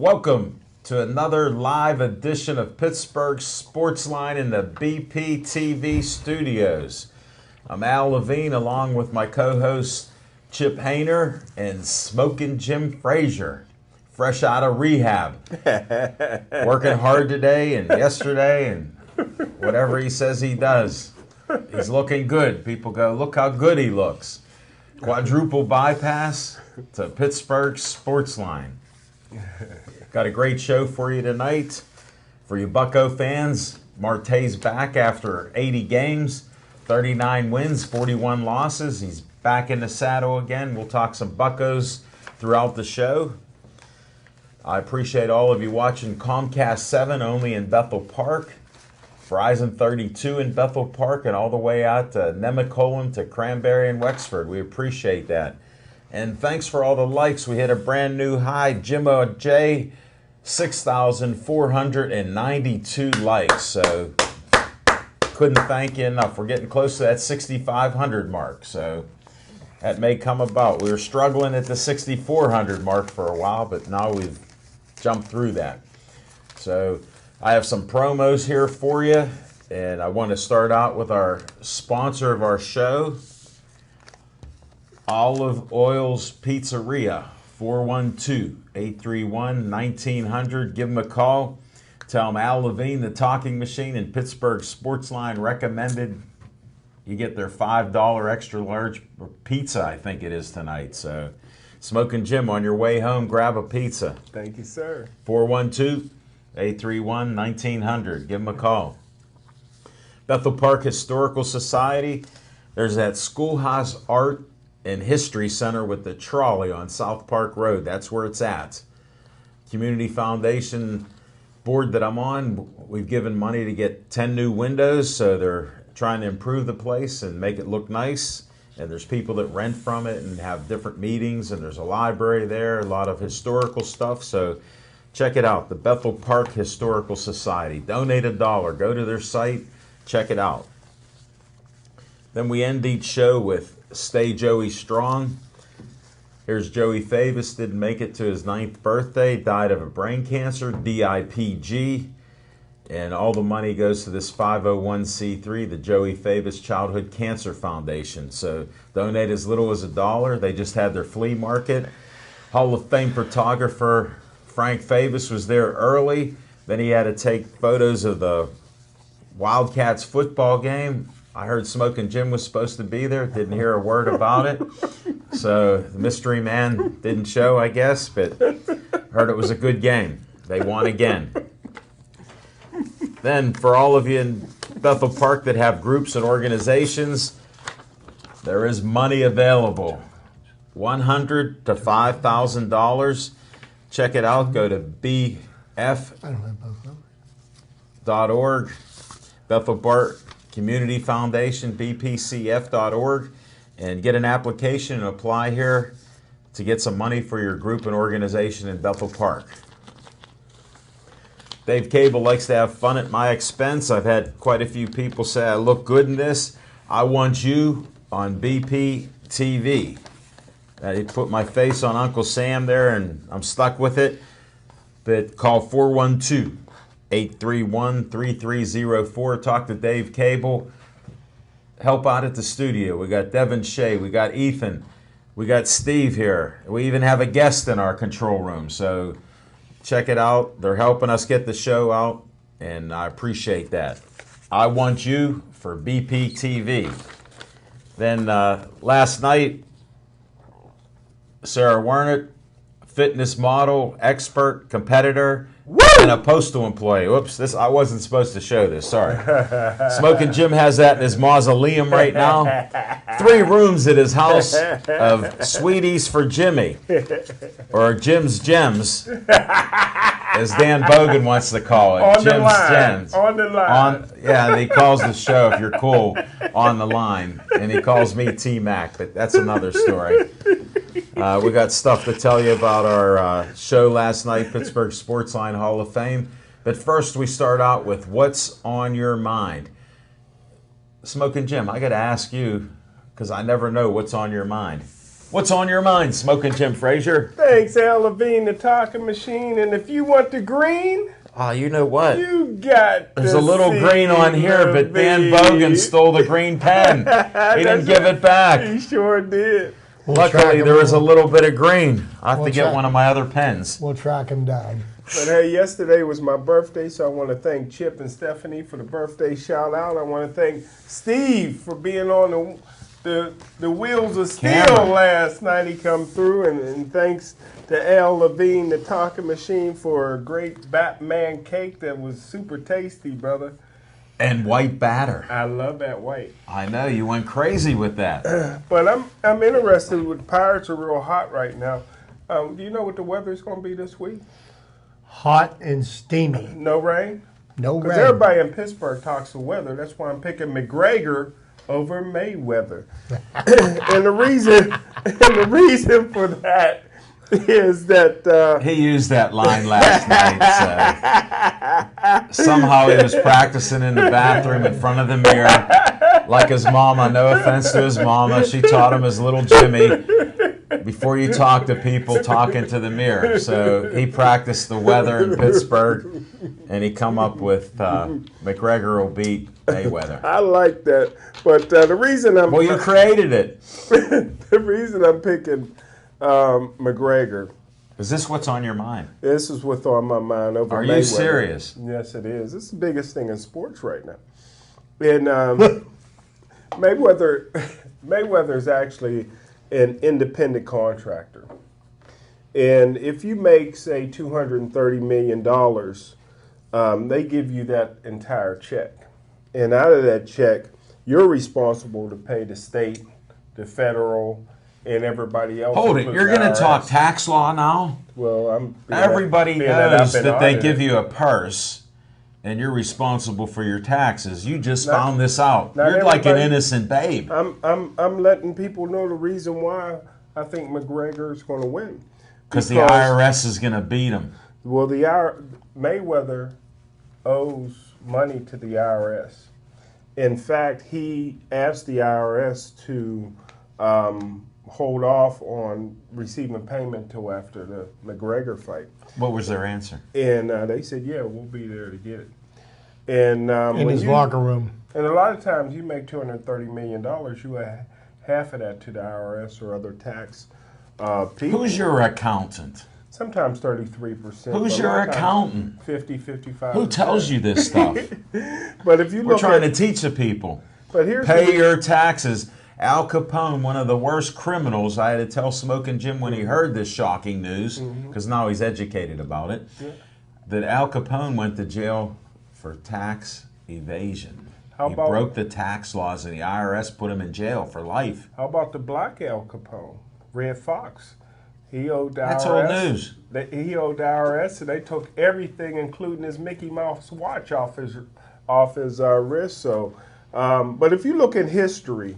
Welcome to another live edition of Pittsburgh Sportsline in the BPTV studios. I'm Al Levine along with my co-host Chip Hayner and Smoking Jim Frazier, fresh out of rehab. Working hard today and yesterday and whatever he says he does. He's looking good. People go, look how good he looks. Quadruple bypass to Pittsburgh Sportsline. Got a great show for you tonight. For you Bucco fans, Marte's back after 80 games, 39 wins, 41 losses. He's back in the saddle again. We'll talk some Buccos throughout the show. I appreciate all of you watching Comcast 7 only in Bethel Park, Verizon 32 in Bethel Park, and all the way out to Nemacolin to Cranberry and Wexford. We appreciate that. And thanks for all the likes. We hit a brand new high. Jimmo J, 6,492 likes. So couldn't thank you enough. We're getting close to that 6,500 mark. So that may come about. We were struggling at the 6,400 mark for a while, but now we've jumped through that. So I have some promos here for you. And I want to start out with our sponsor of our show, Olive Oil's Pizzeria, 412-831-1900. Give them a call. Tell them Al Levine, the talking machine, and Pittsburgh Sportsline recommended you get their $5 extra large pizza, I think it is tonight. So, Smoking Jim, on your way home, grab a pizza. Thank you, sir. 412-831-1900. Give them a call. Bethel Park Historical Society. There's that Schoolhouse Art and History Center with the trolley on South Park Road. That's where it's at. Community Foundation board that I'm on, we've given money to get 10 new windows, so they're trying to improve the place and make it look nice. And there's people that rent from it and have different meetings, and there's a library there, a lot of historical stuff. So check it out, the Bethel Park Historical Society. Donate $1. Go to their site, check it out. Then we end each show with Stay Joey Strong. Here's Joey Favis, didn't make it to his 9th birthday, died of a brain cancer, DIPG, and all the money goes to this 501c3, the Joey Favis Childhood Cancer Foundation. So donate as little as $1. They just had their flea market. Hall of Fame photographer Frank Favis was there early. Then he had to take photos of the Wildcats football game. I heard Smoking Jim was supposed to be there. Didn't hear a word about it. So the mystery man didn't show, I guess, but heard it was a good game. They won again. Then for all of you in Bethel Park that have groups and organizations, there is money available. $100 to $5,000. Check it out. Go to bf.org. Bethel Park Community Foundation, bpcf.org, and get an application and apply here to get some money for your group and organization in Bethel Park. Dave Cable likes to have fun at my expense. I've had quite a few people say I look good in this. I want you on BPTV. He put my face on Uncle Sam there, and I'm stuck with it. But call 412-831-3304. Talk to Dave Cable. Help out at the studio. We got Devin Shea. We got Ethan. We got Steve here. We even have a guest in our control room. So check it out. They're helping us get the show out, and I appreciate that. I want you for BPTV. Then last night, Sarah Wernick, fitness model, expert, competitor, and a postal employee. Whoops, I wasn't supposed to show this, sorry. Smoking Jim has that in his mausoleum right now. 3 rooms at his house of Sweeties for Jimmy, or Jim's Gems, as Dan Bogan wants to call it. On Jim's the line. Gems. On the line. Yeah, and he calls the show, if you're cool, On the Line. And he calls me T-Mac, but that's another story. We got stuff to tell you about our show last night, Pittsburgh Sportsline Hall of Fame. But first, we start out with what's on your mind. Smoking Jim, I got to ask you, because I never know what's on your mind. What's on your mind, Smoking Jim Frazier? Thanks, Al Levine, the talking machine. And if you want the green, Oh, you know what? you got There's a little green on here, but Dan Bogan stole the green pen. He didn't give it back. He sure did. Luckily, there was a little bit of green. I have to get one of my other pens. We'll track him down. But hey, yesterday was my birthday, so I want to thank Chip and Stephanie for the birthday shout out. I want to thank Steve for being on the Wheels of Steel last night. He come through, and thanks to Al Levine, the talking machine, for a great Batman cake that was super tasty, brother. And white batter. I love that white. I know, you went crazy with that. But I'm interested with Pirates are real hot right now. Do you know what the weather is going to be this week? Hot and steamy. No rain? No rain. Because everybody in Pittsburgh talks the weather. That's why I'm picking McGregor over Mayweather. and the reason for that is that he used that line last night. So somehow he was practicing in the bathroom in front of the mirror, like his mama. No offense to his mama, she taught him as little Jimmy. Before you talk to people, talk into the mirror. So he practiced the weather in Pittsburgh, and he come up with McGregor will beat Mayweather. I like that, but the reason I'm you created it. The reason I'm picking McGregor. Is this what's on your mind? This is what's on my mind over Mayweather. Are you serious? Yes, it is. It's the biggest thing in sports right now. And Mayweather is actually an independent contractor. And if you make, say, $230 million, they give you that entire check. And out of that check, you're responsible to pay the state, the federal, and everybody else. Hold it. You're going to talk tax law now? Well, everybody knows that they give you a purse and you're responsible for your taxes. You just found this out. You're like an innocent babe. I'm letting people know the reason why I think McGregor is going to win. Because the IRS is going to beat him. Well, Mayweather owes money to the IRS. In fact, he asked the IRS to hold off on receiving payment till after the McGregor fight. What was their answer? And they said, yeah, we'll be there to get it. And in his locker room. And a lot of times you make $230 million, you add half of that to the IRS or other tax people. Who's your accountant? Sometimes 33%. Who's your accountant? 50, 55%. Who tells you this stuff? But if you We're trying to teach the people. But here's pay your taxes. Al Capone, one of the worst criminals, I had to tell Smoking Jim when he heard this shocking news, because now he's educated about it, that Al Capone went to jail for tax evasion. He broke the tax laws, and the IRS put him in jail for life. How about the black Al Capone, Red Fox? He owed the IRS. That's old news. He owed the IRS, and they took everything, including his Mickey Mouse watch, off his wrist. So, but if you look in history,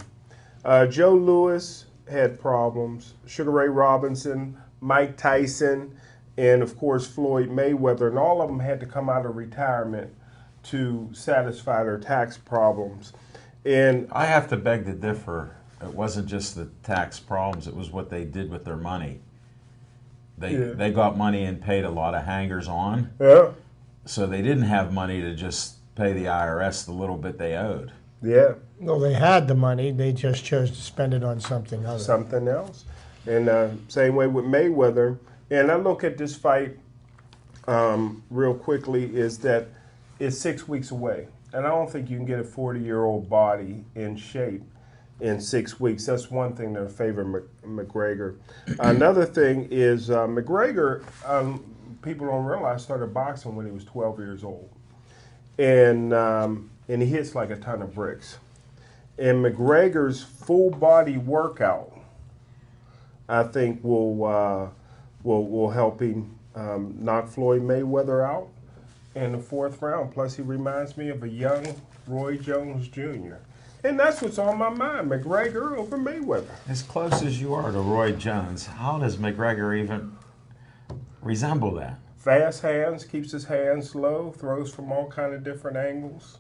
Joe Louis had problems. Sugar Ray Robinson, Mike Tyson, and of course Floyd Mayweather, and all of them had to come out of retirement to satisfy their tax problems. And I have to beg to differ. It wasn't just the tax problems; it was what they did with their money. They got money and paid a lot of hangers on. Yeah. So they didn't have money to just pay the IRS the little bit they owed. Yeah. No, they had the money. They just chose to spend it on something other. Something else. And same way with Mayweather. And I look at this fight real quickly is that it's 6 weeks away. And I don't think you can get a 40-year-old body in shape in 6 weeks. That's one thing that favor McGregor. Another thing is McGregor, people don't realize, started boxing when he was 12 years old. And he hits like a ton of bricks. And McGregor's full body workout, I think, will help him knock Floyd Mayweather out in the 4th round. Plus, he reminds me of a young Roy Jones Jr. And that's what's on my mind, McGregor over Mayweather. As close as you are to Roy Jones, how does McGregor even resemble that? Fast hands, keeps his hands low, throws from all kind of different angles.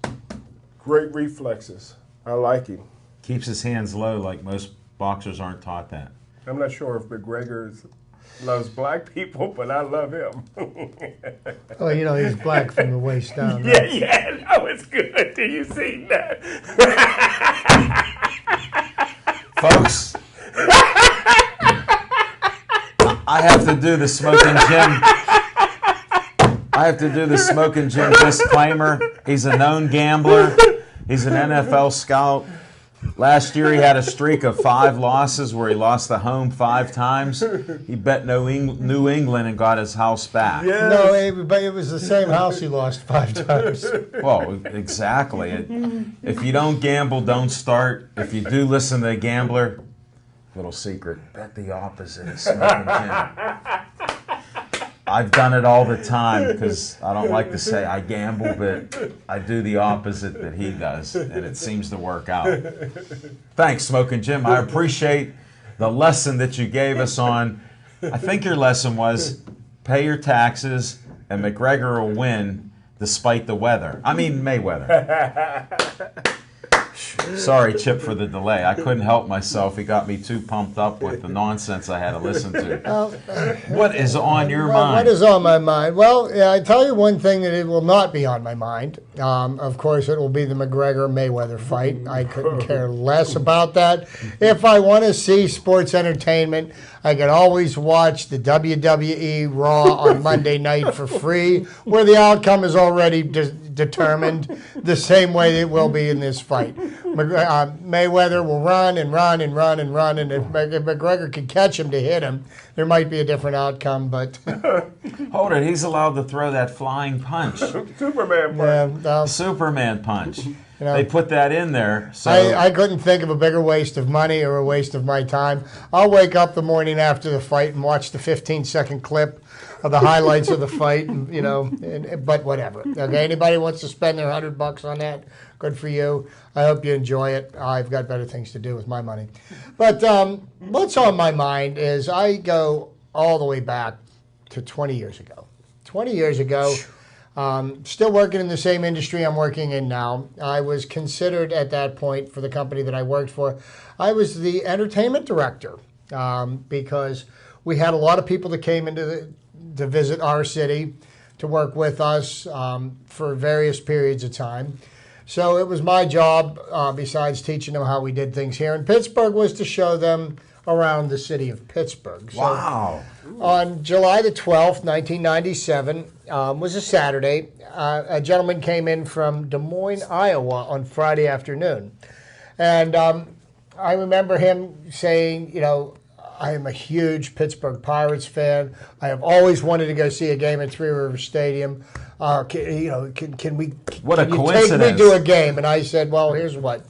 Great reflexes. I like him. Keeps his hands low like most boxers aren't taught that. I'm not sure if McGregor loves black people, but I love him. Oh, you know, he's black from the waist down. Yeah, Right? yeah, no, it's good. Do you see that? Folks, I have to do the Smoking Jim. I have to do the Smoking Jim disclaimer. He's a known gambler. He's an NFL scout. Last year he had a streak of 5 losses where he lost the home 5 times. He bet New England and got his house back. Yes. No, but it was the same house he lost 5 times. Well, exactly. If you don't gamble, don't start. If you do listen to a gambler, little secret, bet the opposite of Smoking Jim. I've done it all the time because I don't like to say I gamble, but I do the opposite that he does, and it seems to work out. Thanks, Smoking Jim. I appreciate the lesson that you gave us on, I think your lesson was pay your taxes and McGregor will win despite the weather. I mean Mayweather. Sorry, Chip, for the delay. I couldn't help myself. He got me too pumped up with the nonsense I had to listen to. What is on your mind? What is on my mind? Well, yeah, I tell you one thing that it will not be on my mind. Of course, it will be the McGregor-Mayweather fight. I couldn't care less about that. If I want to see sports entertainment, I can always watch the WWE Raw on Monday night for free, where the outcome is already determined the same way it will be in this fight. Mayweather will run and run and run and run, and if McGregor can catch him to hit him, there might be a different outcome. But hold it, he's allowed to throw that flying punch. Superman punch. yeah, Superman punch. You know, They put that in there. So I couldn't think of a bigger waste of money or a waste of my time. I'll wake up the morning after the fight and watch the 15-second clip of the highlights of the fight, and, you know. But whatever. Okay, anybody wants to spend their $100 on that? Good for you. I hope you enjoy it. I've got better things to do with my money. But what's on my mind is I go all the way back to 20 years ago. 20 years ago. Still working in the same industry I'm working in now. I was considered at that point for the company that I worked for. I was the entertainment director because we had a lot of people that came to visit our city to work with us for various periods of time. So it was my job, besides teaching them how we did things here in Pittsburgh, was to show them around the city of Pittsburgh. So, wow. on July the 12th, 1997, was a Saturday. A gentleman came in from Des Moines, Iowa on Friday afternoon. And I remember him saying, you know, I am a huge Pittsburgh Pirates fan. I have always wanted to go see a game at Three Rivers Stadium. Can we? What a can you coincidence. take me to a game? And I said, well, here's what.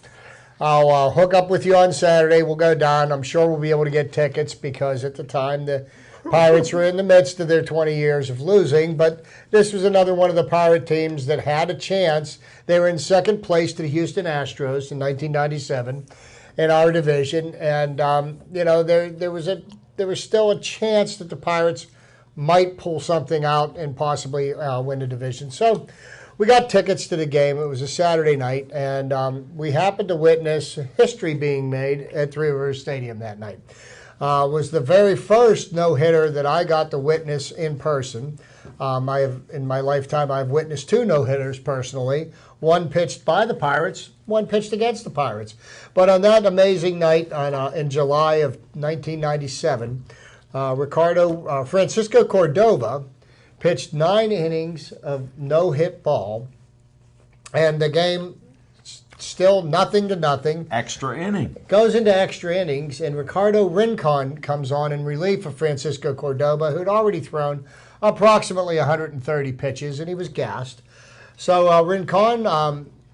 I'll hook up with you on Saturday. We'll go down. I'm sure we'll be able to get tickets because at the time the Pirates were in the midst of their 20 years of losing. But this was another one of the Pirate teams that had a chance. They were in second place to the Houston Astros in 1997 in our division. And, there was still a chance that the Pirates might pull something out and possibly win the division. So we got tickets to the game. It was a Saturday night, and we happened to witness history being made at Three Rivers Stadium that night. Was the very first no-hitter that I got to witness in person. In my lifetime, I've witnessed 2 no-hitters personally. One pitched by the Pirates, one pitched against the Pirates. But on that amazing night in July of 1997, Francisco Cordova pitched 9 innings of no-hit ball, and the game still 0-0. Extra inning. Goes into extra innings, and Ricardo Rincon comes on in relief of Francisco Cordova, who'd already thrown approximately 130 pitches, and he was gassed. So Rincon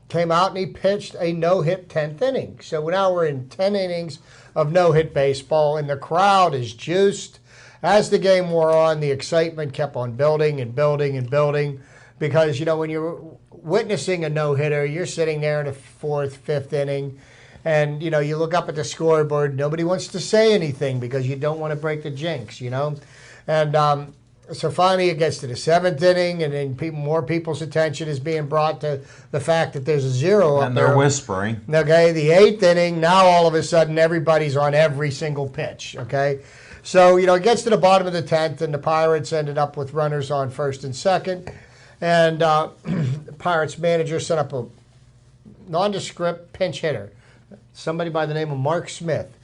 came out and he pitched a no-hit 10th inning. So now we're in 10 innings of no-hit baseball, and the crowd is juiced. As the game wore on, the excitement kept on building and building and building because, you know, when you're witnessing a no-hitter, you're sitting there in the 4th, 5th inning, and, you know, you look up at the scoreboard. Nobody wants to say anything because you don't want to break the jinx, you know. And So finally it gets to the 7th inning, and then more people's attention is being brought to the fact that there's a 0 up And there. they're whispering. Okay, the 8th inning, now all of a sudden everybody's on every single pitch, okay? So, it gets to the bottom of the 10th, and the Pirates ended up with runners on first and second. And the Pirates manager set up a nondescript pinch hitter, somebody by the name of Mark Smith.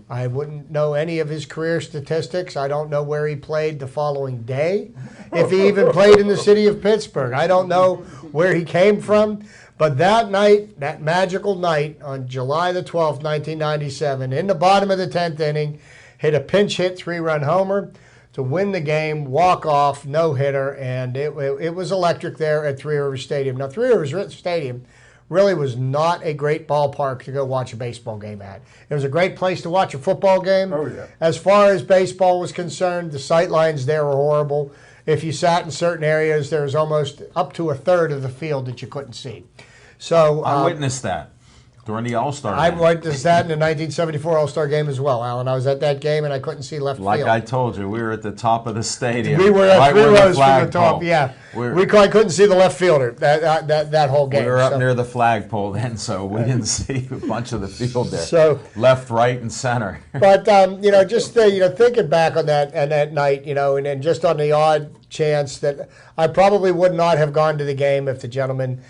I wouldn't know any of his career statistics. I don't know where he played the following day, if he even played in the city of Pittsburgh. I don't know where he came from. But that night, that magical night on July the 12th, 1997, in the bottom of the 10th inning, hit a pinch hit 3-run homer to win the game, walk off, no-hitter, and it was electric there at Three Rivers Stadium. Now, Three Rivers Stadium really was not a great ballpark to go watch a baseball game at. It was a great place to watch a football game. Oh, yeah. As far as baseball was concerned, the sight lines there were horrible. If you sat in certain areas, there was almost up to a third of the field that you couldn't see. So I witnessed that during the All-Star I game. witnessed that in the 1974 All-Star game as well, Alan. I was at that game, and I couldn't see left Like field. I told you, we were at the top of the stadium. We were at right 3 where rows from the flagpole. top. Yeah, I couldn't see the left fielder that whole game. We were up So- near the flagpole then, so we didn't see a bunch of the field there. So- left, right, and center. But just thinking back on that night, and then just on the odd chance that I probably would not have gone to the game if the gentleman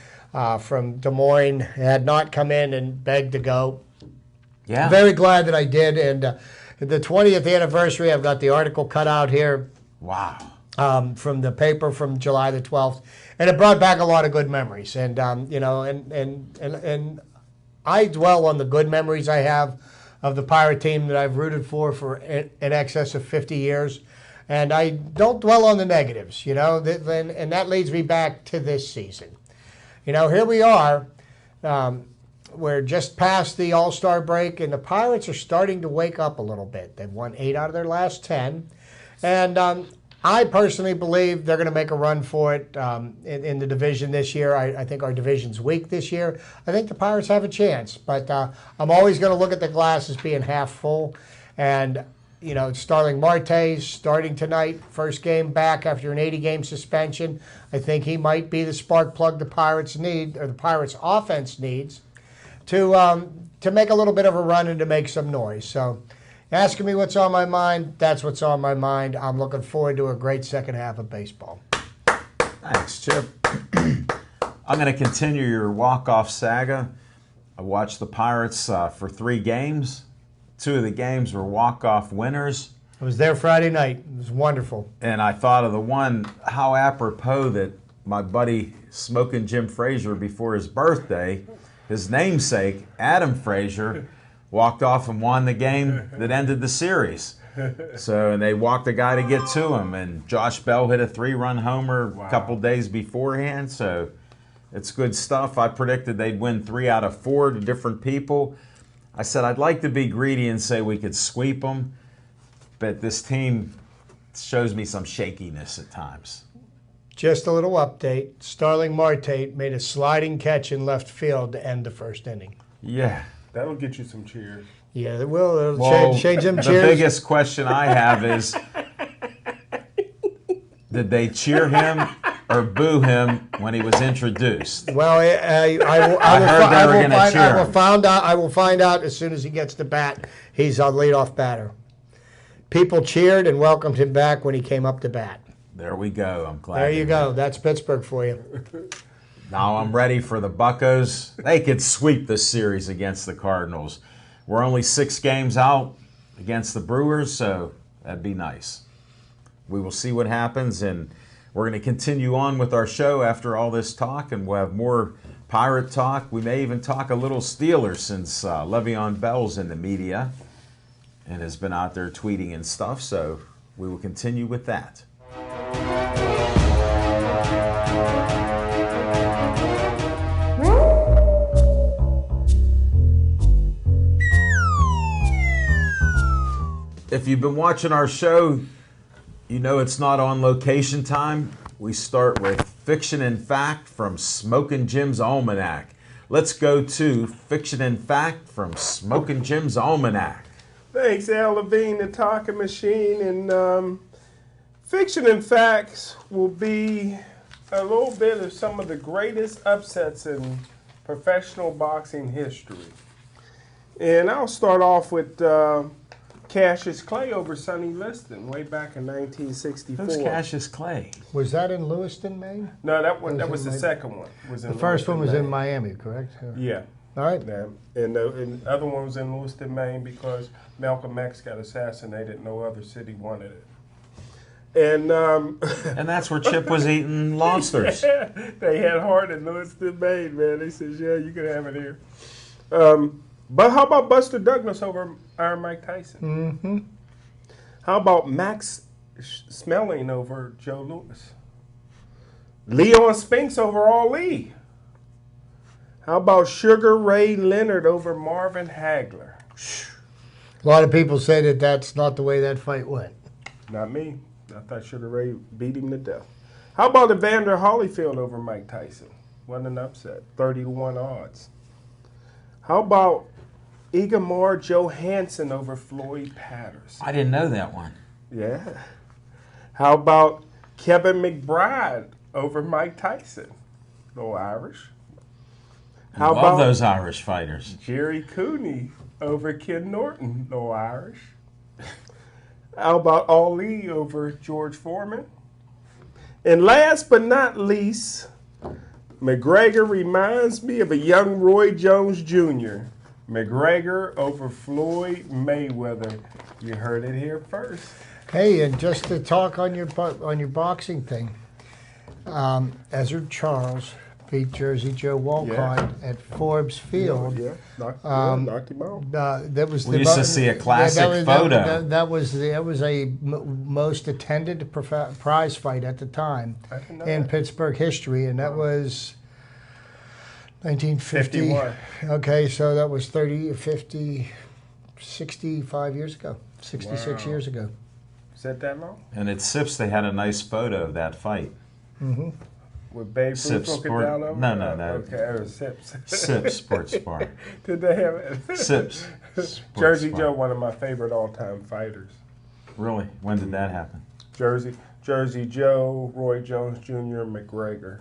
from Des Moines had not come in and begged to go. Yeah. Very glad that I did. And the 20th anniversary, I've got the article cut out here Wow. from the paper from July the 12th, and it brought back a lot of good memories. And and I dwell on the good memories I have of the Pirate team that I've rooted for in excess of 50 years. And I don't dwell on the negatives, and that leads me back to this season. Here we are. We're just past the All-Star break, and the Pirates are starting to wake up a little bit. They've won 8 out of their last 10. And I personally believe they're going to make a run for it in the division this year. I think our division's weak this year. I think the Pirates have a chance. But I'm always going to look at the glass as being half full. And Starling Marte starting tonight, first game back after an 80-game suspension. I think he might be the spark plug the Pirates need, or the Pirates' offense needs, to make a little bit of a run and to make some noise. So, asking me what's on my mind, that's what's on my mind. I'm looking forward to a great second half of baseball. Thanks, Chip. I'm going to continue your walk-off saga. I watched the Pirates for 3 games. 2 of the games were walk-off winners. I was there Friday night. It was wonderful. And I thought of the one, how apropos that my buddy Smoking Jim Frazier, before his birthday, his namesake, Adam Frazier, walked off and won the game that ended the series. So, and they walked a guy to get to him. And Josh Bell hit a 3-run homer a couple days beforehand. So it's good stuff. I predicted they'd win 3 out of 4 to different people. I said I'd like to be greedy and say we could sweep them, but this team shows me some shakiness at times. Just a little update. Starling Marte made a sliding catch in left field to end the first inning. Yeah. That'll get you some cheers. Yeah, it will. It'll Well, change them the cheers. biggest question I have is, did they cheer him or boo him when he was introduced? Well, I will find out as soon as he gets to bat. He's our leadoff batter. People cheered and welcomed him back when he came up to bat. There we go. I'm glad. There you go. That's Pittsburgh for you. Now I'm ready for the Buccos. They could sweep this series against the Cardinals. We're only 6 games out against the Brewers, so that'd be nice. We will see what happens, and we're going to continue on with our show after all this talk, and we'll have more Pirate talk. We may even talk a little Steelers since Le'Veon Bell's in the media and has been out there tweeting and stuff, so we will continue with that. If you've been watching our show, you know it's not on location time. We start with Fiction and Fact from Smokin' Jim's Almanac. Let's go to Fiction and Fact from Smokin' Jim's Almanac. Thanks, Al Levine, the talking machine. And Fiction and facts will be a little bit of some of the greatest upsets in professional boxing history. And I'll start off with Cassius Clay over Sonny Liston way back in 1964. Who's Cassius Clay? Was that in Lewiston, Maine? No, that was the second one. The first one was in Miami, correct? Yeah. All right. Yeah. And the other one was in Lewiston, Maine, because Malcolm X got assassinated. No other city wanted it. And And that's where Chip was eating lobsters. they had heart in Lewiston, Maine, man. They said, yeah, you can have it here. But how about Buster Douglas over Iron Mike Tyson? Mm-hmm. How about Max Schmeling over Joe Louis? Leon Spinks over Ali? How about Sugar Ray Leonard over Marvin Hagler? A lot of people say that that's not the way that fight went. Not me. I thought Sugar Ray beat him to death. How about Evander Holyfield over Mike Tyson? Wasn't an upset. 30-1 odds. How about Ingemar Johansson over Floyd Patterson? I didn't know that one. Yeah. How about Kevin McBride over Mike Tyson? No Irish. How Love about those Irish fighters. Jerry Cooney over Ken Norton? No Irish. How about Ali over George Foreman? And last but not least, McGregor reminds me of a young Roy Jones Jr. McGregor over Floyd Mayweather. You heard it here first. Hey, and just to talk on your boxing thing, Ezra Charles beat Jersey Joe Walcott at Forbes Field. Yeah, knocked him out. That was We used to see a classic photo. That was a most attended prize fight at the time in Pittsburgh history, and that was 1950. 51. Okay, so that was 65 years ago, 66 years ago. Is that long? And at Sips, they had a nice photo of that fight. Mm-hmm. With Babe Ruth Sips looking Sport- down over? no. Okay, it was Sips. Sips Sports Bar. Did they have it? Sips. Sports Jersey Bar. Joe, one of my favorite all-time fighters. Really? When did that happen? Jersey Joe, Roy Jones Jr., McGregor.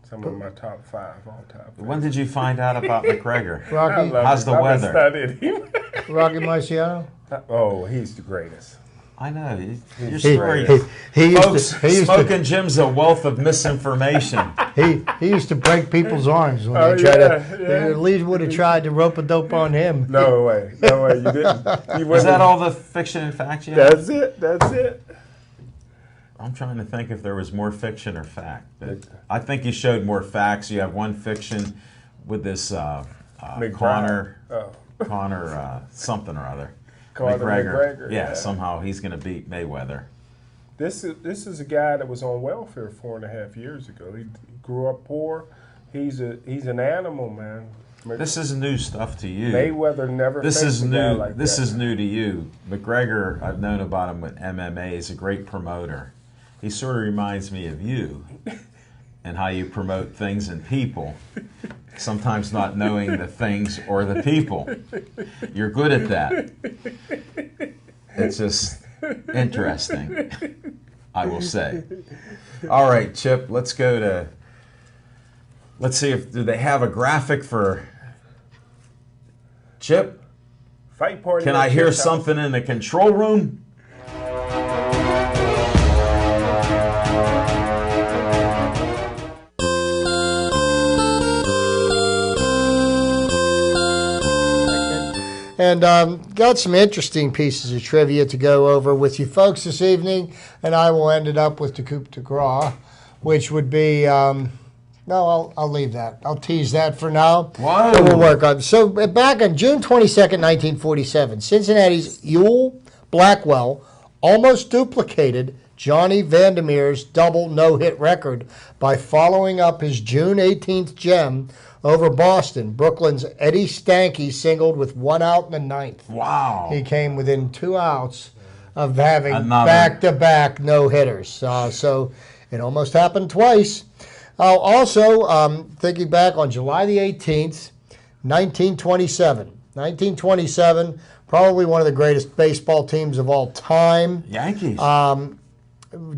Some of my top 5 all-time. When did you find out about McGregor? Rocky, How's the weather? Studied him. Rocky Marciano. Oh, he's the greatest. I know. Your story. He Smoking Jim's a wealth of misinformation. He used to break people's arms when they tried They at least would have tried to rope a dope on him. No way. You didn't. Is that all the fiction and facts you have? That's it. I'm trying to think if there was more fiction or fact. But I think you showed more facts. You have one fiction with this Connor something or other. McGregor. Yeah, somehow he's going to beat Mayweather. This is a guy that was on welfare 4.5 years ago. He grew up poor. He's an animal, man. This is new stuff to you. Mayweather never. This is faced a guy new. like This that. is new to you. McGregor, I've known about him with MMA. He's a great promoter. He sort of reminds me of you and how you promote things and people. Sometimes not knowing the things or the people. You're good at that. It's just interesting, I will say. All right, Chip, let's see if do they have a graphic for Chip? Fight party. Can I hear something in the control room? And got some interesting pieces of trivia to go over with you folks this evening, and I will end it up with the coup de grace, which would be, no, I'll leave that. I'll tease that for now. Wow. And we'll work on it. So back on June 22nd, 1947, Cincinnati's Ewell Blackwell almost duplicated Johnny Vandermeer's double no-hit record by following up his June 18th gem over Boston. Brooklyn's Eddie Stanky singled with 1 out in the 9th. Wow. He came within 2 outs of having Another. back-to-back no-hitters. So it almost happened twice. Also, thinking back on July the 18th, 1927. 1927, probably one of the greatest baseball teams of all time. Yankees.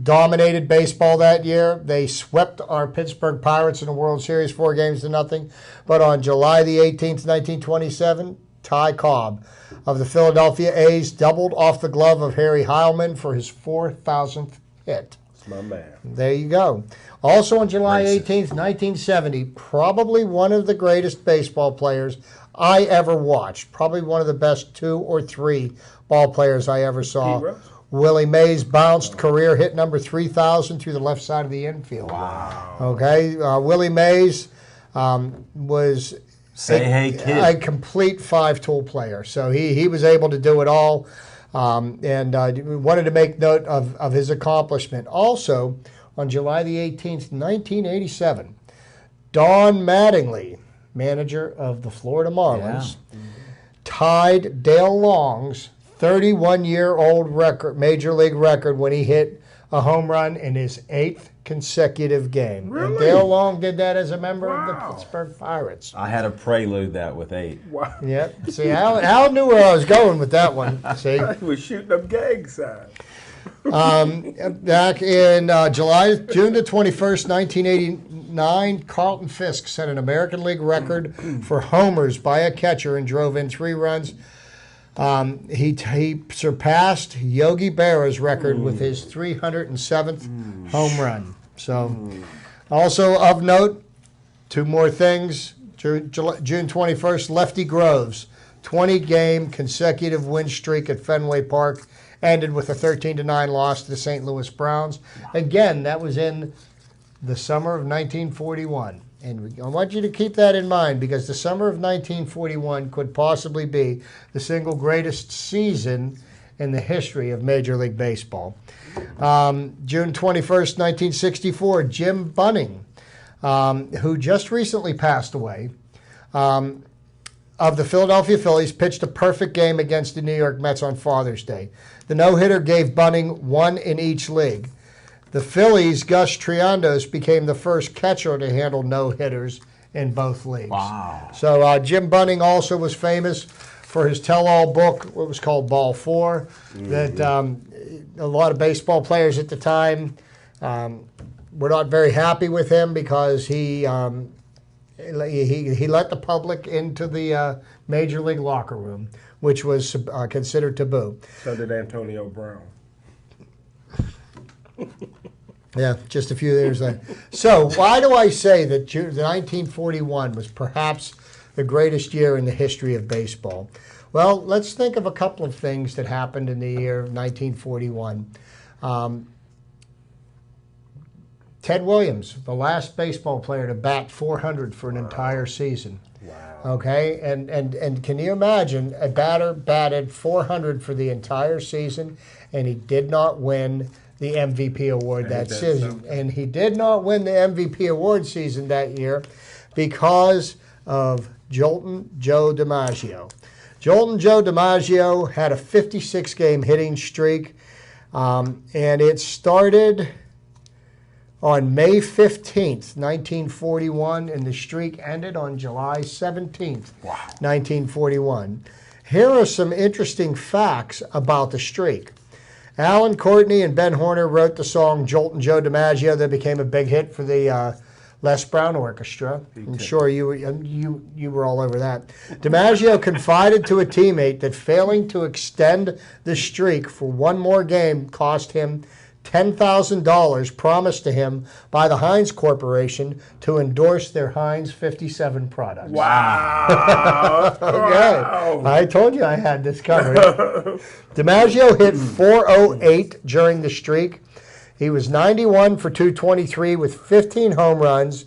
dominated baseball that year. They swept our Pittsburgh Pirates in the World Series 4-0. But on July the 18th, 1927, Ty Cobb of the Philadelphia A's doubled off the glove of Harry Heilmann for his 4,000th hit. That's my man. There you go. Also on July 18th, 1970, probably one of the greatest baseball players I ever watched. Probably one of the best 2 or 3 ball players I ever saw. Willie Mays bounced career hit number 3,000 through the left side of the infield. Wow. Okay. Willie Mays was a complete 5-tool player. So he was able to do it all. And wanted to make note of his accomplishment. Also, on July the 18th, 1987, Don Mattingly, manager of the Florida Marlins, tied Dale Long's 31-year-old record, major league record, when he hit a home run in his 8th consecutive game. Really? And Dale Long did that as a member of the Pittsburgh Pirates. I had to prelude that with 8. Wow. Yep. See, Al knew where I was going with that one. See, He was shooting up gang signs. back in June the 21st, 1989, Carlton Fisk set an American League record for homers by a catcher and drove in 3 runs. He surpassed Yogi Berra's record with his 307th home run. So, also of note, 2 more things. June 21st, Lefty Groves, 20-game consecutive win streak at Fenway Park, ended with a 13-9 loss to the St. Louis Browns. Again, that was in the summer of 1941. And I want you to keep that in mind, because the summer of 1941 could possibly be the single greatest season in the history of Major League Baseball. June 21st, 1964, Jim Bunning, who just recently passed away, of the Philadelphia Phillies, pitched a perfect game against the New York Mets on Father's Day. The no-hitter gave Bunning 1 in each league. The Phillies' Gus Triandos became the first catcher to handle no-hitters in both leagues. Wow. So Jim Bunning also was famous for his tell-all book, what was called Ball 4, that a lot of baseball players at the time were not very happy with him because he let the public into the Major League locker room, which was considered taboo. So did Antonio Brown. Yeah, just a few years later. So why do I say that 1941 was perhaps the greatest year in the history of baseball? Well, let's think of a couple of things that happened in the year of 1941. Ted Williams, the last baseball player to bat 400 for an entire season. Wow. Okay, and can you imagine a batter batted 400 for the entire season, and he did not win the MVP award that season. And he did not win the MVP award season that year because of Jolton Joe DiMaggio. Jolton Joe DiMaggio had a 56-game hitting streak, and it started on May 15th, 1941, and the streak ended on July 17th, 1941. Here are some interesting facts about the streak. Alan Courtney and Ben Horner wrote the song Jolton Joe DiMaggio that became a big hit for the Les Brown Orchestra. I'm sure you were all over that. DiMaggio confided to a teammate that failing to extend the streak for one more game cost him $10,000 promised to him by the Heinz Corporation to endorse their Heinz 57 products. Wow. Okay. Wow. I told you I had this covered. DiMaggio hit .408 during the streak. He was 91 for 223 with 15 home runs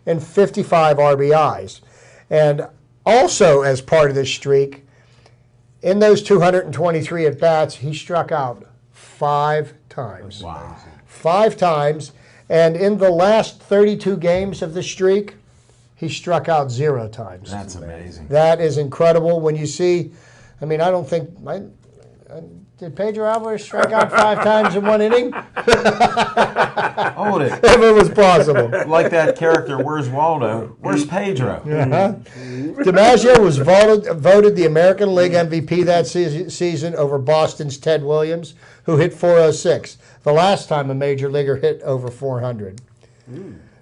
and 55 RBIs. And also as part of this streak, in those 223 at-bats, he struck out 5 times. Wow. 5 times. And in the last 32 games of the streak, he struck out 0 times. That's amazing. That is incredible when you see, I mean, I don't think, Did Pedro Alvarez strike out 5 times in one inning? Hold it. If it was possible. Like that character, Where's Waldo? Where's Pedro? Uh-huh. DiMaggio was voted the American League MVP that season over Boston's Ted Williams, who hit .406, the last time a major leaguer hit over 400.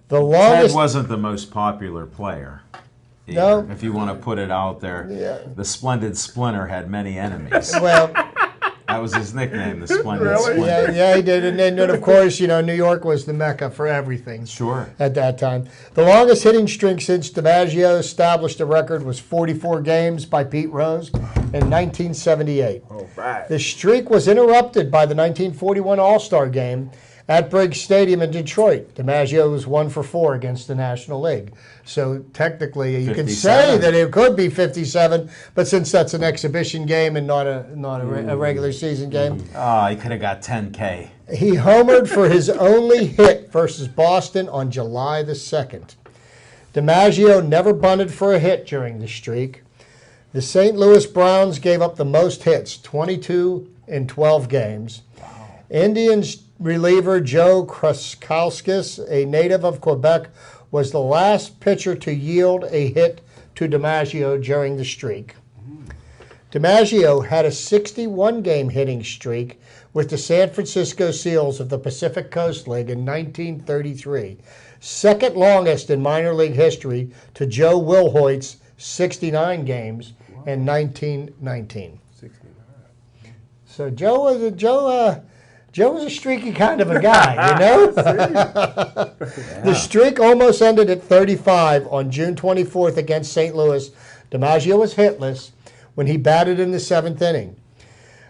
The longest. Ted wasn't the most popular player. Either, No. if you want to put it out there. Yeah. The Splendid Splinter had many enemies. Well, That was his nickname, the Splendid Really? Splinter. yeah, he did. And then, of course, New York was the mecca for everything. Sure. At that time. The longest hitting streak since DiMaggio established a record was 44 games by Pete Rose in 1978. All right. The streak was interrupted by the 1941 All-Star Game at Briggs Stadium in Detroit. DiMaggio was 1 for 4 against the National League. So technically, you could say 57. that it could be 57, but since that's an exhibition game and not a regular season game, Oh, he could have got 10K. he homered for his only hit versus Boston on July the 2nd. DiMaggio never bunted for a hit during the streak. The St. Louis Browns gave up the most hits, 22 in 12 games. Indians reliever Joe Kraskowskis, a native of Quebec, was the last pitcher to yield a hit to DiMaggio during the streak. DiMaggio had a 61-game hitting streak with the San Francisco Seals of the Pacific Coast League in 1933, second longest in minor league history to Joe Wilhoit's 69 games in 1919. 69. So Joe was a streaky kind of a guy, you know? The streak almost ended at 35 on June 24th against St. Louis. DiMaggio was hitless when he batted in the 7th inning.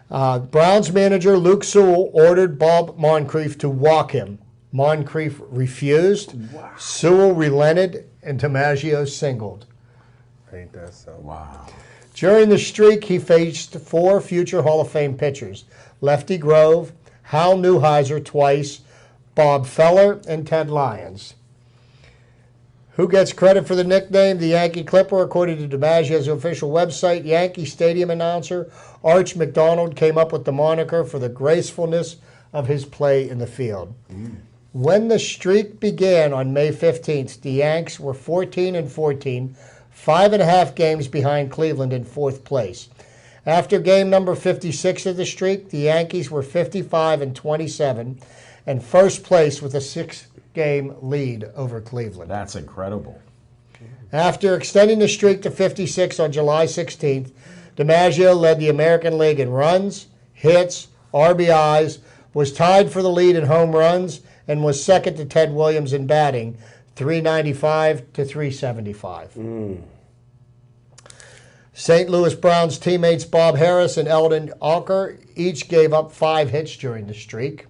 Browns manager Luke Sewell ordered Bob Moncrief to walk him. Moncrief refused. Wow. Sewell relented, and DiMaggio singled. Ain't that something? Wow. During the streak, he faced 4 future Hall of Fame pitchers: Lefty Grove, Hal Neuheiser twice, Bob Feller, and Ted Lyons. Who gets credit for the nickname? The Yankee Clipper. According to DiMaggio's official website, Yankee Stadium announcer Arch McDonald came up with the moniker for the gracefulness of his play in the field. When the streak began on May 15th, the Yanks were 14-14, 5.5 games behind Cleveland in 4th place. After game number 56 of the streak, the Yankees were 55-27 and first place with a 6-game lead over Cleveland. That's incredible. After extending the streak to 56 on July 16th, DiMaggio led the American League in runs, hits, RBIs, was tied for the lead in home runs, and was second to Ted Williams in batting, 395 to 375. St. Louis Browns teammates Bob Harris and Eldon Alker each gave up 5 hits during the streak.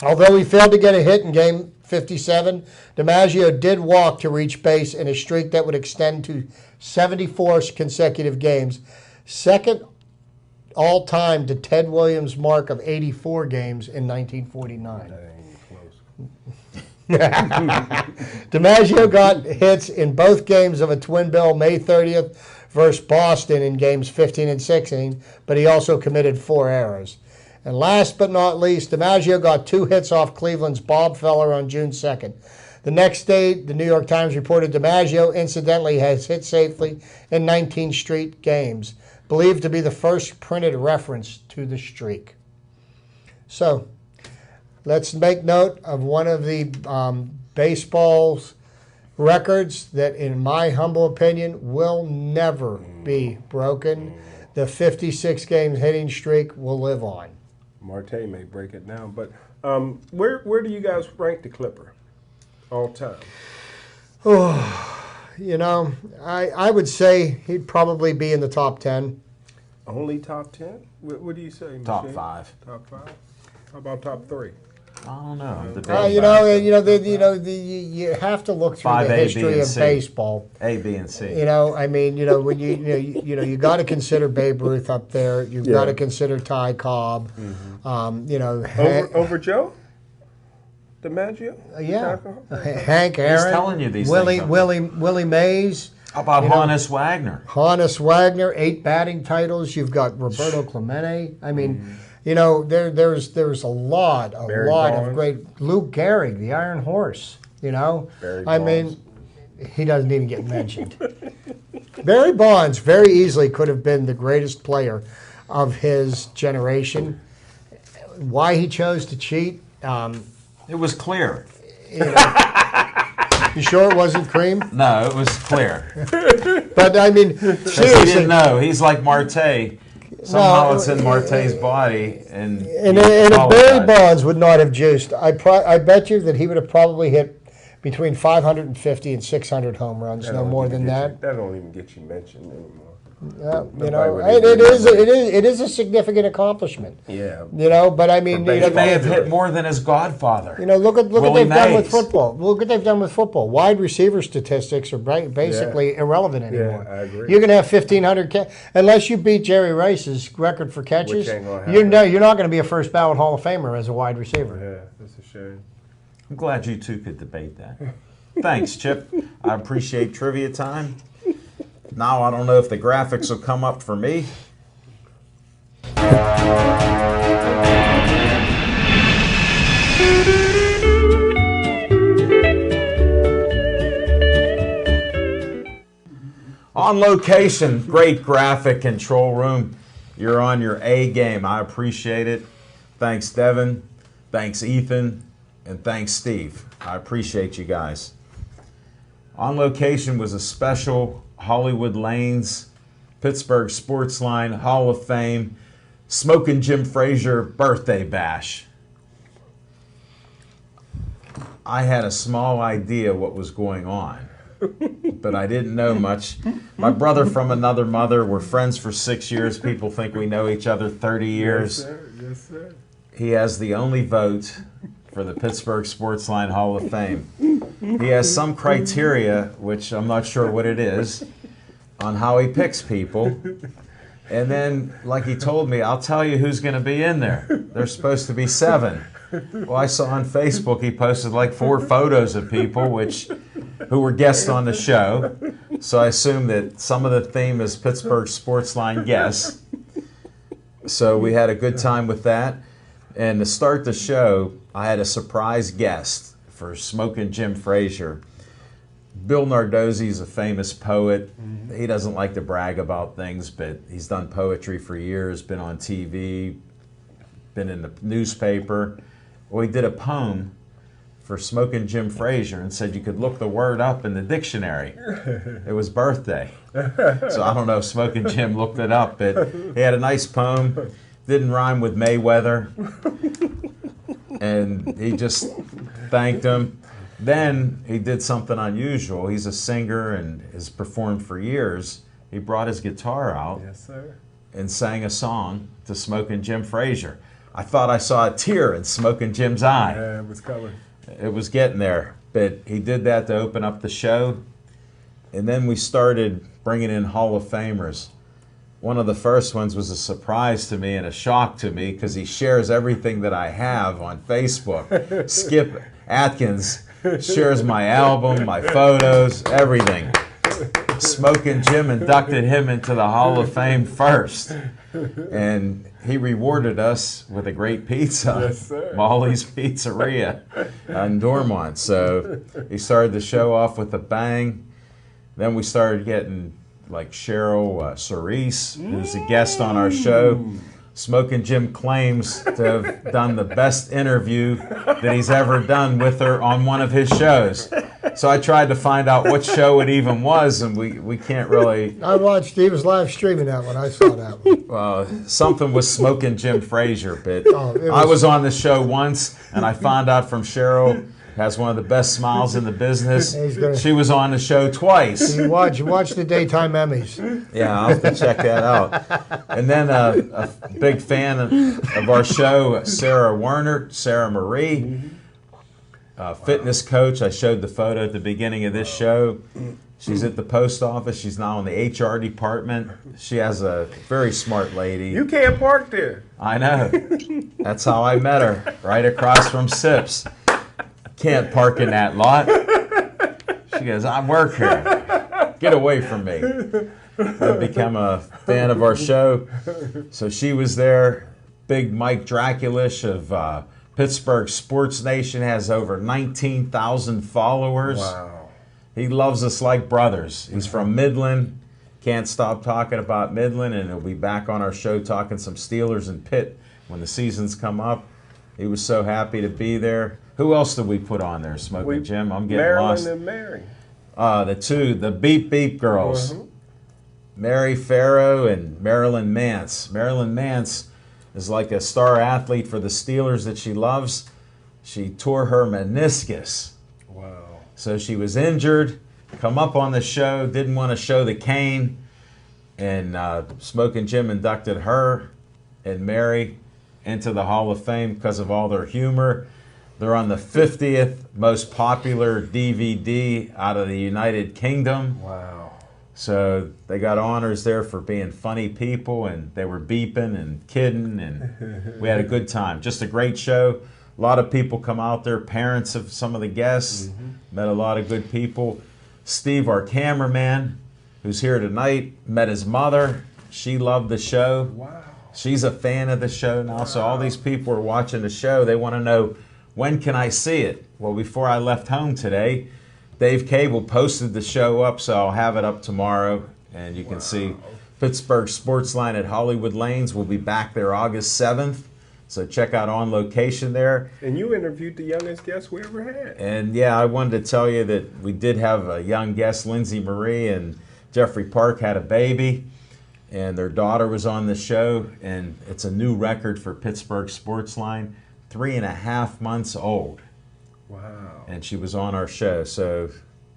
Although he failed to get a hit in game 57, DiMaggio did walk to reach base in a streak that would extend to 74 consecutive games, second all-time to Ted Williams' mark of 84 games in 1949. That ain't close. DiMaggio got hits in both games of a twin bill May 30th versus Boston in games 15 and 16, but he also committed 4 errors. And last but not least, DiMaggio got 2 hits off Cleveland's Bob Feller on June 2nd. The next day, the New York Times reported DiMaggio incidentally has hit safely in 19 straight games, believed to be the first printed reference to the streak. So, let's make note of one of the baseball's records that, in my humble opinion, will never be broken. The 56 games hitting streak will live on. Marte may break it now, but where do you guys rank the Clipper all time? I would say he'd probably be in the top 10. Only top 10? What do you say, Top Michelle? 5. Top 5? How about top 3? I don't know. You have to look through 5A, the B, history and of C. baseball. A, B, and C. When you got to consider Babe Ruth up there. You've got to consider Ty Cobb. Over Joe? DiMaggio? Hank Aaron. telling you these Willie things. Willie Mays. How about You know, Hannes Wagner? Hannes Wagner, 8 batting titles. You've got Roberto Clemente. I mean, you know, there's a lot Barry of Bonds. great. Luke Gehrig, the Iron Horse. You know, Barry I Bonds. mean, he doesn't even get mentioned. Barry Bonds very easily could have been the greatest player of his generation. Why he chose to cheat? It was clear. You know, you sure it wasn't cream? No, it was clear. But I mean, 'Cause he seriously. didn't know. He's like Marte. Somehow No, it's in Marte's body, and And he if Barry apologized. Bonds would not have juiced, I bet you that he would have probably hit between 550 and 600 home runs, That no don't more even than get that. You, that don't even get you mentioned anymore. You know, would and even it is a significant accomplishment. Yeah. You know, but I mean, For He you know, may have hit more than his godfather. you know, look what Willie they've done with Mays. football. Look what they've done with football. Wide receiver statistics are basically irrelevant anymore. I agree. You're going to have 1,500 unless you beat Jerry Rice's record for catches. Which ain't gonna You're happen. you're not going to be a first ballot Hall of Famer as a wide receiver. Yeah, that's a shame. I'm glad you two could debate that. Thanks, Chip. I appreciate trivia time. Now I don't know if the graphics will come up for me. On location, great graphic control room. You're on your A game. I appreciate it. Thanks, Devin. Thanks, Ethan. And thanks, Steve. I appreciate you guys. On location was a special Hollywood Lanes, Pittsburgh Sportsline Hall of Fame, Smokin' Jim Frazier birthday bash. I had a small idea what was going on, but I didn't know much. My brother from another mother, we're friends for 6 years. People think we know each other 30 years. Yes, sir. Yes, sir. He has the only vote for the Pittsburgh Sportsline Hall of Fame. He has some criteria, which I'm not sure what it is, on how he picks people. And then, like he told me, I'll tell you who's going to be in there. There's supposed to be 7. Well, I saw on Facebook he posted like 4 photos of people who were guests on the show. So I assume that some of the theme is Pittsburgh Sportsline guests. So we had a good time with that. And to start the show, I had a surprise guest for Smokin' Jim Frazier. Bill Nardozzi is a famous poet. He doesn't like to brag about things, but he's done poetry for years, been on TV, been in the newspaper. Well, he did a poem for Smokin' Jim Frazier and said you could look the word up in the dictionary. It was birthday. So I don't know if Smokin' Jim looked it up, but he had a nice poem. Didn't rhyme with Mayweather. And he just thanked him. Then he did something unusual. He's a singer and has performed for years. He brought his guitar out Yes, sir. and sang a song to Smokin' Jim Frazier. I thought I saw a tear in Smokin' Jim's eye. Yeah, it was coming. It was getting there. But he did that to open up the show. And then we started bringing in Hall of Famers. One of the first ones was a surprise to me and a shock to me because he shares everything that I have on Facebook. Skip Atkins shares my album, my photos, everything. Smokin' Jim inducted him into the Hall of Fame first. And he rewarded us with a great pizza. Yes, sir. Molly's Pizzeria in Dormont. So he started the show off with a bang. Then we started getting like Cheryl Cerise, who's a guest on our show. Smokin' Jim claims to have done the best interview that he's ever done with her on one of his shows. So I tried to find out what show it even was, and we can't really. I watched. He was live streaming that one. I saw that one. Something was Smokin' Jim Frazier, but it I was- was on the show once, and I found out from Cheryl, has one of the best smiles in the business. He's gonna- She was on the show twice. You watch the daytime Emmys. Yeah, I'll have to check that out. And then a big fan of our show, Sarah Werner, Sarah Marie, fitness coach. I showed the photo at the beginning of this show. She's at the post office. She's now in the HR department. She has a very smart lady. You can't park there. I know. That's how I met her, right across from Sips. Can't park in that lot. She goes, I work here. Get away from me. I've become a fan of our show. So she was there. Big Mike Draculish of Pittsburgh Sports Nation has over 19,000 followers. Wow. He loves us like brothers. He's from Midland. Can't stop talking about Midland, and he'll be back on our show talking some Steelers and Pitt when the seasons come up. He was so happy to be there. Who else did we put on there, Smoking Jim? I'm getting Marilyn lost. and Mary. The Beep Beep girls. Mary Farrow and Marilyn Mance. Marilyn Mance is like a star athlete for the Steelers that she loves. She tore her meniscus. Wow. So she was injured, come up on the show, didn't want to show the cane, and Smoking Jim inducted her and Mary into the Hall of Fame because of all their humor. They're on the 50th most popular DVD out of the United Kingdom. Wow. So they got honors there for being funny people, and they were beeping and kidding, and we had a good time. Just a great show. A lot of people come out there, parents of some of the guests, met a lot of good people. Steve, our cameraman, who's here tonight, met his mother. She loved the show. Wow. She's a fan of the show now, so all these people are watching the show. They want to know, when can I see it? Well, before I left home today, Dave Cable posted the show up, so I'll have it up tomorrow, and you can see Pittsburgh Sportsline at Hollywood Lanes. We'll be back there August 7th, so check out On Location there. And you interviewed the youngest guest we ever had. And yeah, I wanted to tell you that we did have a young guest, Lindsay Marie, and Jeffrey Park had a baby, and their daughter was on the show, and it's a new record for Pittsburgh Sportsline, 3.5 months old. Wow. And she was on our show. So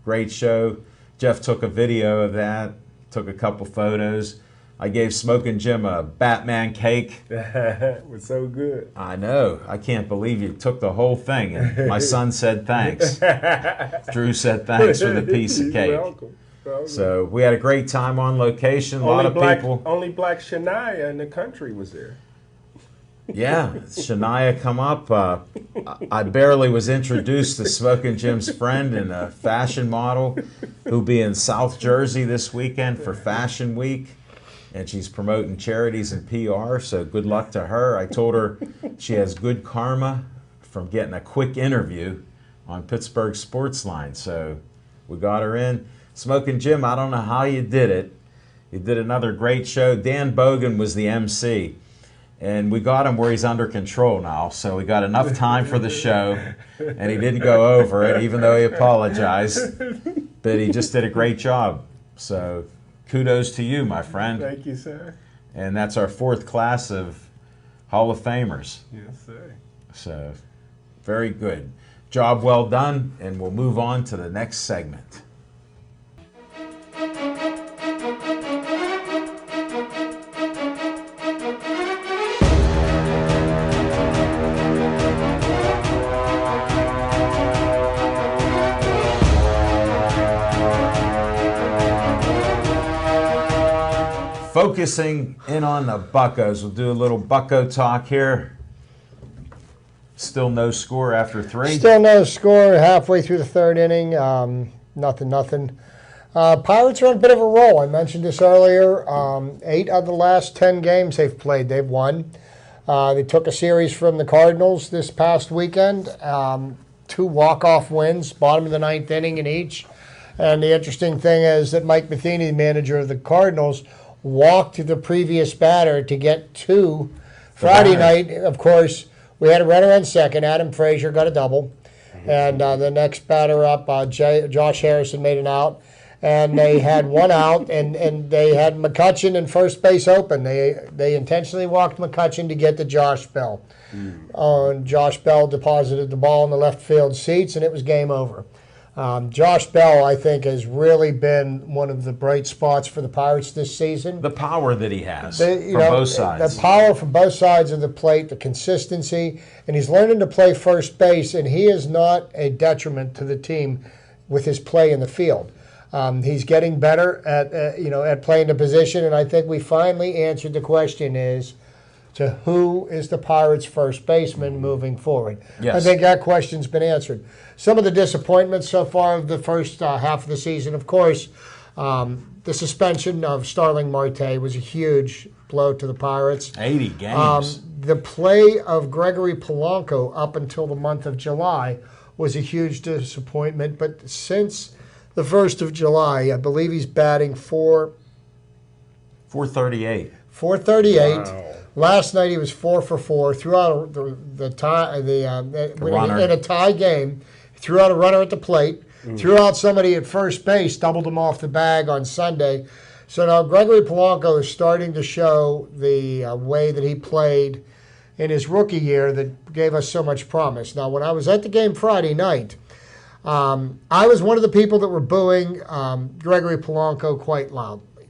great show. Jeff took a video of that, took a couple photos. I gave Smoking Jim a Batman cake. It was so good. I know. I can't believe you took the whole thing. And my son said thanks. Drew said thanks for the piece of cake. You're welcome. So we had a great time on location. A lot of people. Only black Shania in the country was there. Yeah, Shania come up. I barely was introduced to Smoking Jim's friend and a fashion model who'll be in South Jersey this weekend for Fashion Week. And she's promoting charities and PR, so good luck to her. I told her she has good karma from getting a quick interview on Pittsburgh Sportsline. So we got her in. Smoking Jim, I don't know how you did it. You did another great show. Dan Bogan was the MC. And we got him where he's under control now, so we got enough time for the show, and he didn't go over it, even though he apologized. But he just did a great job. So kudos to you, my friend. Thank you, sir. And that's our 4th class of Hall of Famers. Yes, sir. So very good. Job well done, and we'll move on to the next segment. Focusing in on the Buccos. We'll do a little Bucco talk here. Still no score after 3. Still no score halfway through the 3rd inning. Nothing. Pirates are on a bit of a roll. I mentioned this earlier. 8 of the last 10 games they've played, they've won. They took a series from the Cardinals this past weekend. 2 walk-off wins, bottom of the 9th inning in each. And the interesting thing is that Mike Matheny, the manager of the Cardinals, walked the previous batter to get 2. Friday night, of course, we had a runner on second. Adam Frazier got a double. And the next batter up, Josh Harrison, made an out. And they had 1 out, and they had McCutchen in first base open. They intentionally walked McCutchen to get to Josh Bell. And Josh Bell deposited the ball in the left field seats, and it was game over. Josh Bell, I think, has really been one of the bright spots for the Pirates this season. The power that he has from both sides. The power from both sides of the plate, the consistency, and he's learning to play first base, and he is not a detriment to the team with his play in the field. He's getting better at playing the position, and I think we finally answered the question is, to who is the Pirates' first baseman moving forward? Yes. I think that question's been answered. Some of the disappointments so far of the first half of the season, of course, The suspension of Starling Marte was a huge blow to the Pirates. 80 games. The play of Gregory Polanco up until the month of July was a huge disappointment. But since the 1st of July, I believe he's batting 438. 438. Wow. Last night he was 4 for 4. Threw out the tie in a tie game. Threw out a runner at the plate. Threw out somebody at first base. Doubled him off the bag on Sunday. So now Gregory Polanco is starting to show the way that he played in his rookie year that gave us so much promise. Now, when I was at the game Friday night, I was one of the people that were booing Gregory Polanco quite loudly.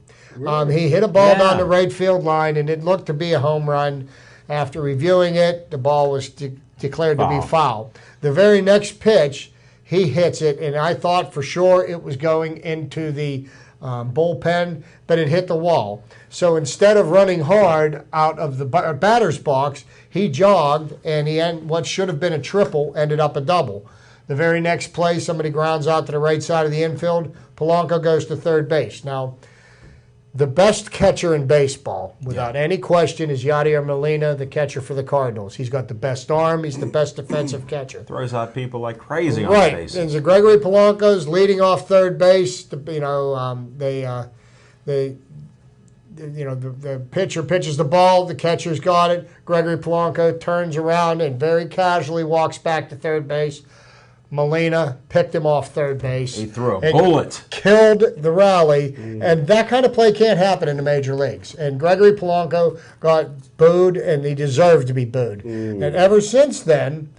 He hit a ball down the right field line, and it looked to be a home run. After reviewing it, the ball was declared to be foul. The very next pitch, he hits it, and I thought for sure it was going into the bullpen, but it hit the wall. So instead of running hard out of the batter's box, he jogged, and what should have been a triple ended up a double. The very next play, somebody grounds out to the right side of the infield. Polanco goes to third base. Now, the best catcher in baseball, without any question, is Yadier Molina, the catcher for the Cardinals. He's got the best arm. He's the best defensive catcher. Throws out people like crazy on Right. base. And so Gregory Polanco's leading off third base. The pitcher pitches the ball. The catcher's got it. Gregory Polanco turns around and very casually walks back to third base. Molina picked him off third base. He threw a bullet. Killed the rally. And that kind of play can't happen in the major leagues. And Gregory Polanco got booed, and he deserved to be booed. And ever since then,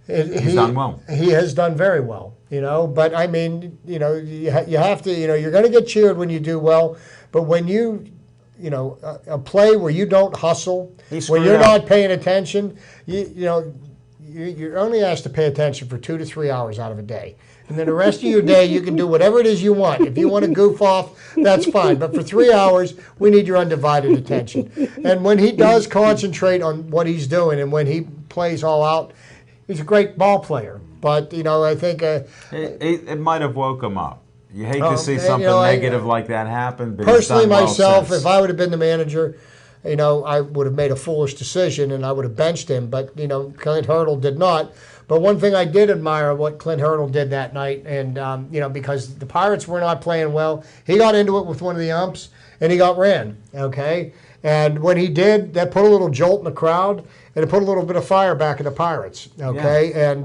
He's done well. He has done very well, But, I mean, you have to, you're going to get cheered when you do well. But when you, a play where you don't hustle, when you're not paying attention, you're only asked to pay attention for 2 to 3 hours out of a day. And then the rest of your day, you can do whatever it is you want. If you want to goof off, that's fine. But for 3 hours, we need your undivided attention. And when he does concentrate on what he's doing and when he plays all out, he's a great ball player. But, I think... it might have woke him up. You hate to see something negative like that happen. But personally, he's done well myself, since. if I would have been the manager... I would have made a foolish decision and I would have benched him, but, Clint Hurdle did not. But one thing I did admire what Clint Hurdle did that night, and, because the Pirates were not playing well, he got into it with one of the umps and he got ran, okay? And when he did, that put a little jolt in the crowd and it put a little bit of fire back in the Pirates, okay? Yeah. And,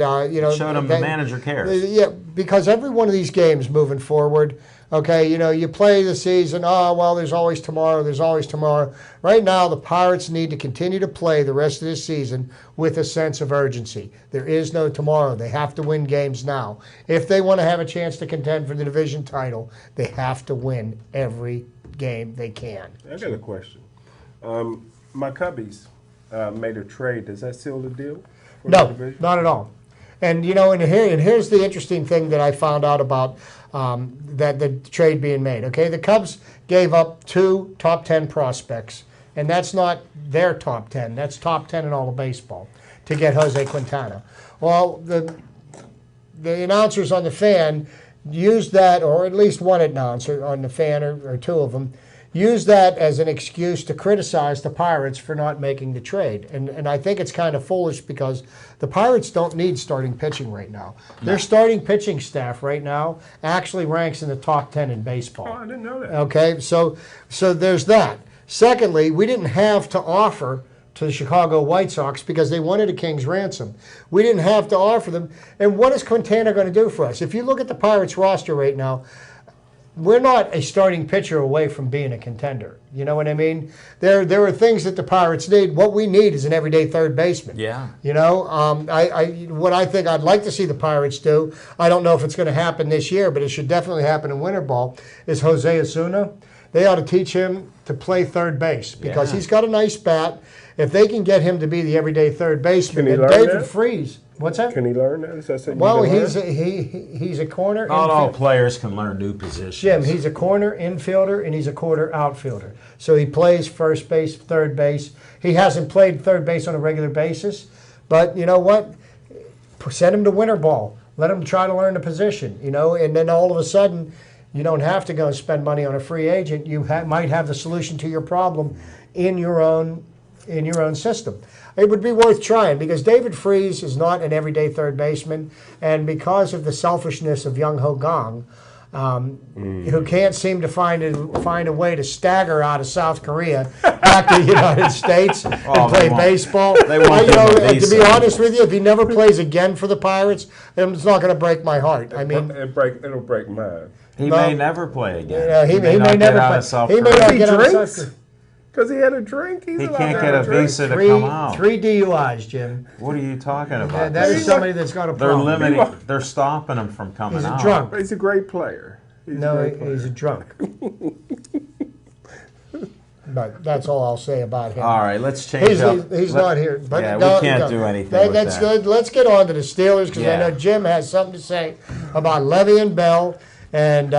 showed him the manager cares. Yeah, because every one of these games moving forward, okay, you play the season, there's always tomorrow, there's always tomorrow. Right now, the Pirates need to continue to play the rest of this season with a sense of urgency. There is no tomorrow. They have to win games now. If they want to have a chance to contend for the division title, they have to win every game they can. I got a question. My Cubbies made a trade. Does that seal the deal? No, not at all. And, and here's the interesting thing that I found out about that the trade being made. Okay, the Cubs gave up 2 top 10 prospects, and that's not their top 10. That's top 10 in all of baseball to get Jose Quintana. Well, the announcers on the Fan used that, or at least one announcer on the Fan, or 2 of them, used that as an excuse to criticize the Pirates for not making the trade. And I think it's kind of foolish because the Pirates don't need starting pitching right now. No. Their starting pitching staff right now actually ranks in the top 10 in baseball. Oh, I didn't know that. Okay, so there's that. Secondly, we didn't have to offer to the Chicago White Sox because they wanted a king's ransom. We didn't have to offer them. And what is Quintana going to do for us? If you look at the Pirates roster right now, we're not a starting pitcher away from being a contender. You know what I mean? There are things that the Pirates need. What we need is an everyday third baseman. Yeah. What I think I'd like to see the Pirates do, I don't know if it's going to happen this year, but it should definitely happen in winter ball, is Jose Osuna. They ought to teach him to play third base because he's got a nice bat. If they can get him to be the everyday third baseman, Can he and learn David that? Freese. What's that? Can he learn that? Is that something Well, you can he's learn? he's a corner. Not all infield- players can learn new positions. Jim, he's a corner infielder and he's a corner outfielder. So he plays first base, third base. He hasn't played third base on a regular basis, but you know what? Send him to winter ball. Let him try to learn the position, and then all of a sudden You don't have to go and spend money on a free agent. You might have the solution to your problem in your own system. It would be worth trying because David Freese is not an everyday third baseman, and because of the selfishness of Young Ho Gong, who can't seem to find a way to stagger out of South Korea back to the United States and play baseball. They won't give him a to be visa. honest with you, if he never plays again for the Pirates, it's not going to break my heart. I mean, it'll break mine. He may never play again. He may not never get out play. of South He may Korea. not He get out of South drinks? Korea. Because he had a drink. He's He allowed can't to get have a drink. visa to come out. Three DUIs, Jim. What are you talking about? That is somebody that's got a They're problem. limiting. They're stopping him from coming He's a out. drunk. He's a great player. He's He's a drunk. But that's all I'll say about him. All right, let's change up. He's not here. But Yeah, no, we can't no. do anything with That's that. good. Let's get on to the Steelers because I Yeah. know Jim has something to say about Le'Veon Bell. And,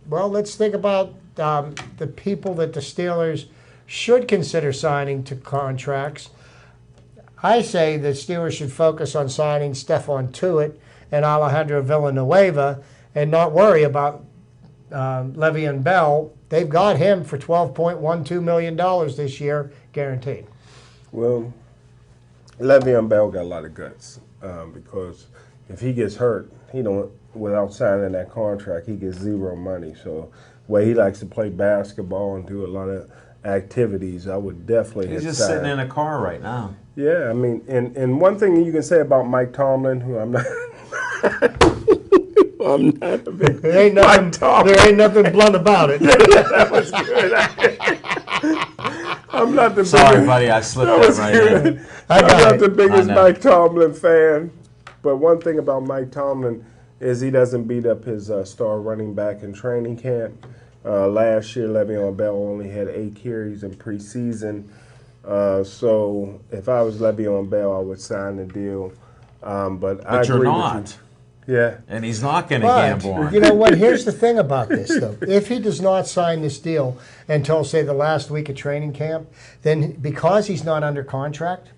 let's think about the people that the Steelers should consider signing to contracts. I say the Steelers should focus on signing Stephon Tuitt and Alejandro Villanueva and not worry about Le'Veon Bell. They've got him for $12.12 million this year, guaranteed. Well, Le'Veon Bell got a lot of guts because if he gets hurt, without signing that contract, he gets zero money. So, way he likes to play basketball and do a lot of activities, I would definitely. He's just sign. sitting in a car right now. Yeah, I mean, and one thing you can say about Mike Tomlin, who I'm not. I'm not a big There ain't nothing blunt about it. That was good. I'm not the Sorry, biggest, buddy, I slipped that right in. I'm not the biggest I know. Mike Tomlin fan, but one thing about Mike Tomlin is he doesn't beat up his star running back in training camp. Last year, Le'Veon Bell only had 8 carries in preseason. So if I was Le'Veon Bell, I would sign the deal. But I But you're agree not. with you. Yeah. And he's not going to But, gamble on you it. know what? Here's the thing about this, though. If he does not sign this deal until, say, the last week of training camp, then because he's not under contract,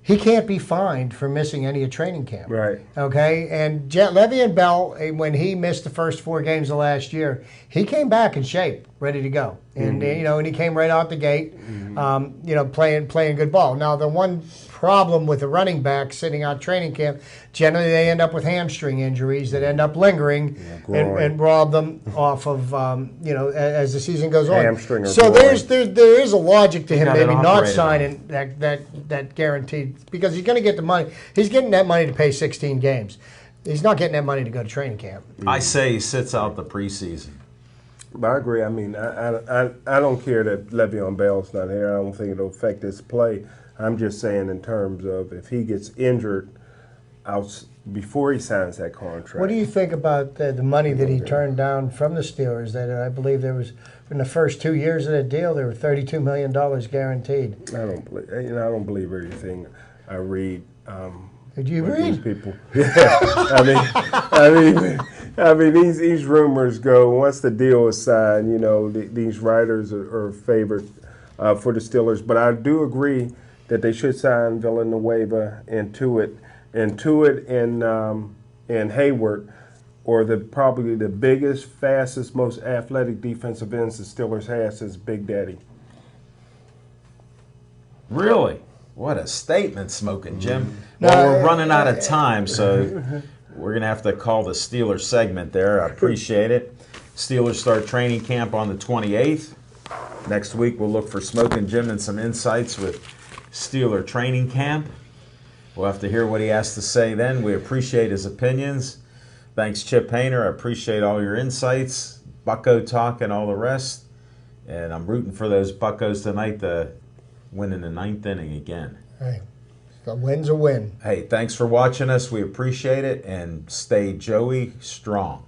he can't be fined for missing any of training camp. Right. Okay? And Le'Veon Bell, when he missed the first 4 games of last year, he came back in shape, ready to go. And, and he came right out the gate, playing good ball. Now, the one problem with the running back sitting out training camp, generally they end up with hamstring injuries that end up lingering and rob them off of, as the season goes on. Hamstring or so groin. there is a logic to him got it maybe not operated signing that guaranteed, because he's going to get the money. He's getting that money to pay 16 games. He's not getting that money to go to training camp. I say he sits out the preseason. But I agree. I mean, I don't care that Le'Veon Bell's not here. I don't think it'll affect his play. I'm just saying in terms of if he gets injured out before he signs that contract. What do you think about the money that he turned down from the Steelers? That I believe there was, in the first 2 years of that deal, there were $32 million guaranteed. I don't believe everything I read. Did you with read? these people? Yeah. I mean, these rumors go. Once the deal is signed, these writers are favored for the Steelers. But I do agree that they should sign Villanueva and Tuitt and Hayward, or probably the biggest, fastest, most athletic defensive ends the Steelers has since Big Daddy. Really? What a statement, Smoking Jim. Well, we're running out of time, so we're going to have to call the Steelers segment there. I appreciate it. Steelers start training camp on the 28th. Next week, we'll look for Smoking Jim and some insights with Steeler training camp. We'll have to hear what he has to say then. We appreciate his opinions. Thanks, Chip Hayner. I appreciate all your insights, Bucko talk, and all the rest. And I'm rooting for those Buccos tonight to win in the 9th inning again. Hey, a win's a win. Hey, thanks for watching us. We appreciate it. And stay Joey strong.